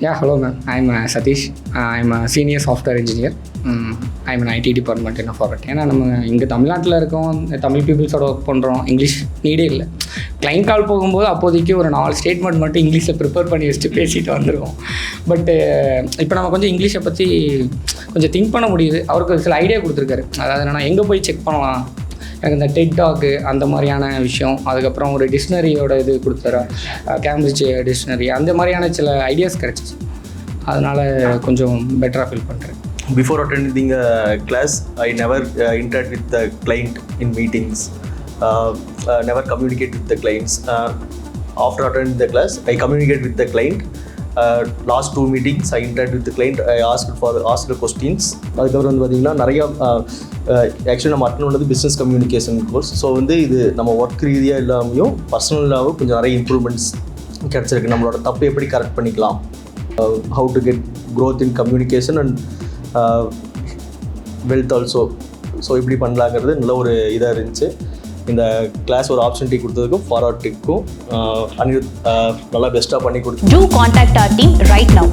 Yeah, hello ma'am. I'm Satish. I'm a senior software engineer. I'm an IT department in FORAR TECH. ஏன்னா நம்ம இங்கே தமிழ்நாட்டில் இருக்கோம், Tamil பீப்புள்ஸோட work பண்ணுறோம், இங்கிலீஷ் நீடே இல்லை. கிளைண்ட் கால் போகும்போது அப்போதைக்கு ஒரு 4 ஸ்டேட்மெண்ட் மட்டும் இங்கிலீஷில் ப்ரிப்பேர் பண்ணி வச்சுட்டு பேசிட்டு வந்துருக்கோம். பட்டு இப்போ நம்ம கொஞ்சம் இங்கிலீஷை பற்றி கொஞ்சம் திங்க் பண்ண முடியுது. அவருக்கு சில ஐடியா கொடுத்துருக்காரு. அதாவது என்னென்னா எங்கே போய் செக் பண்ணலாம், எனக்கு இந்த டெட் டாக்கு அந்த மாதிரியான விஷயம், அதுக்கப்புறம் ஒரு டிக்ஷனரியோட இது கொடுத்தாரு, கேம்பிரிட்ஜ் டிக்ஷனரி, அந்த மாதிரியான சில ஐடியாஸ் கிடச்சிச்சு. அதனால் கொஞ்சம் பெட்டராக ஃபீல் பண்ணுறேன். Before attending a class, I never interact with the client in meetings, never communicate with the clients. After attending the class, I communicate with the client. Last 2 meetings, I interact with the client. I asked the questions. அதுக்கப்புறம் வந்து பார்த்திங்கன்னா நிறையா actually நம்ம attend பண்ணது business communication course. So வந்து இது நம்ம work ரீதியாக இல்லாமையும் பர்சனலாகவும் கொஞ்சம் நிறைய இம்ப்ரூவ்மெண்ட்ஸ் கிடச்சிருக்கு. நம்மளோட தப்பு எப்படி கரெக்ட் பண்ணிக்கலாம், how to get growth in communication and wealth also. So இப்படி பண்ணலாங்கிறது நல்ல ஒரு இதாக இருந்துச்சு. இந்த கிளாஸ் ஒரு ஆப்பர்ச்சுனிட்டி கொடுத்ததுக்கும் FORAR TECHக்கும் அனிருத் நல்லா பெஸ்ட்டாக பண்ணி கொடுத்து. Do contact our team right now.